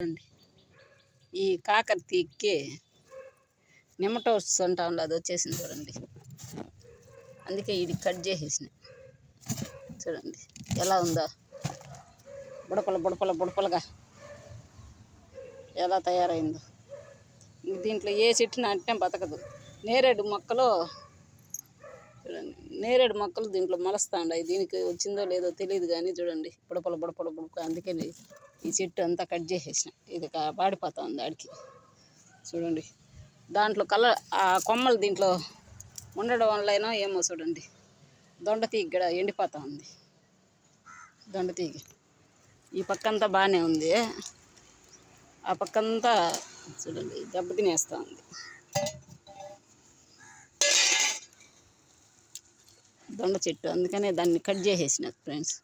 చూడండి ఈ కాకర తీగకి నెమటోడ్స్ అంటా ఉండి అది వచ్చేసింది చూడండి. అందుకే ఇది కట్ చేసేసిన. చూడండి ఎలా ఉందో బుడపలుగా ఎలా తయారైందో. దీంట్లో ఏ చెట్టు నాటినా బతకదు. నేరేడు మొక్కలు చూడండి, నేరేడు మొక్కలు దీంట్లో మొలస్తాయి. దీనికి వచ్చిందో లేదో తెలియదు కానీ చూడండి బుడపలు. అందుకే ఈ చెట్టు అంతా కట్ చేసేసిన. ఇది పాడిపోతా ఉంది ఆడికి. చూడండి దాంట్లో ఆ కొమ్మలు దీంట్లో ఉండడం వల్ల ఏమో చూడండి దొండ తీగ కూడా ఎండిపోతూ ఉంది. దొండ తీగ ఈ పక్కంతా బాగానే ఉంది, ఆ పక్కంతా చూడండి దెబ్బ తినేస్తూ ఉంది. దొండ చెట్టు అందుకనే దాన్ని కట్ చేసేసిన ఫ్రెండ్స్.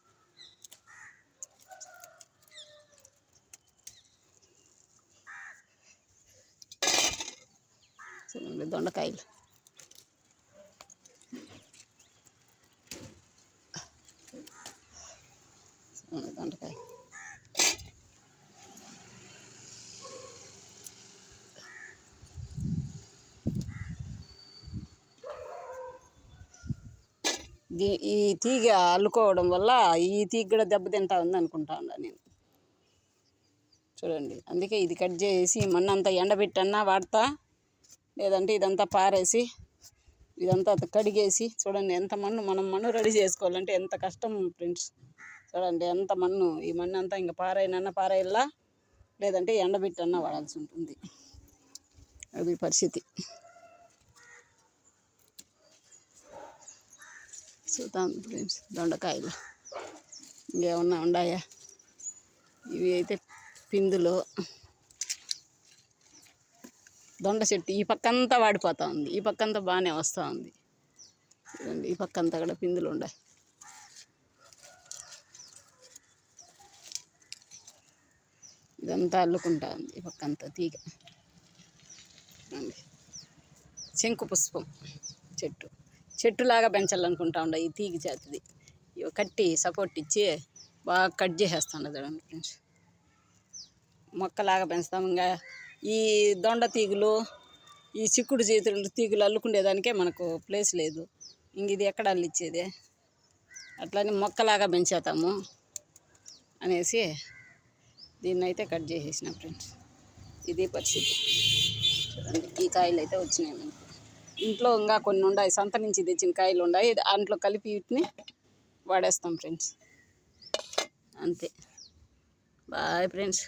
చూడండి దొండకాయలు దొండకాయ ఈ తీగ అల్లుకోవడం వల్ల ఈ తీగ కూడా దెబ్బతింటా ఉంది అనుకుంటా ఉన్నా నేను. చూడండి అందుకే ఇది కట్ చేసి మన్నంతా ఎండబెట్టన్నా వాడతా, లేదంటే ఇదంతా పారేసి ఇదంతా కడిగేసి. చూడండి ఎంత మన్ను, మనం మన్ను రెడీ చేసుకోవాలంటే ఎంత కష్టం ఫ్రెండ్స్. చూడండి ఎంత మన్ను, ఈ మన్ను అంతా ఇంకా పారేయాలా, లేదంటే ఎండబెట్టన్నా వాడాల్సి ఉంటుంది. అది పరిస్థితి. చూద్దాం ఫ్రెండ్స్ దొండకాయలు ఇంకేమన్నా ఉన్నాయా. ఇవి అయితే పిందులు. దొండ చెట్టు ఈ పక్కంతా వాడిపోతూ ఉంది, ఈ పక్కంతా బాగానే వస్తూ ఉంది. చూడండి ఈ పక్కంతా కూడా పిందులు ఉన్నాయి. ఇదంతా అల్లుకుంటా ఉంది ఈ పక్కంతా తీగ. శంకు పుష్పం చెట్టులాగా పెంచాలనుకుంటా ఉండ ఈ తీగ జాతిది. ఇవి కట్టి సపోర్ట్ ఇచ్చి బాగా కట్ చేసేస్తాను చూడండి ఫ్రెండ్స్. మొక్కలాగా పెంచుతాం. ఇంకా ఈ దొండ తీగలు, ఈ చిక్కుడు తీగలు అల్లుకునేదానికే మనకు ప్లేస్ లేదు. ఇంక ఇది ఎక్కడ అల్లిచ్చేది, అట్లని మొక్కలాగా పెంచేతాము అనేసి దీన్ని అయితే కట్ చేసేసిన ఫ్రెండ్స్. ఇది పరిస్థితి. చూడండి ఈ కాయలు అయితే వచ్చినాయి మనకు. ఇంట్లో ఇంకా కొన్ని ఉన్నాయి, సంత నుంచి తెచ్చిన కాయలు ఉన్నాయి. దాంట్లో కలిపి వీటిని వాడేస్తాం ఫ్రెండ్స్. అంతే. Boy friends.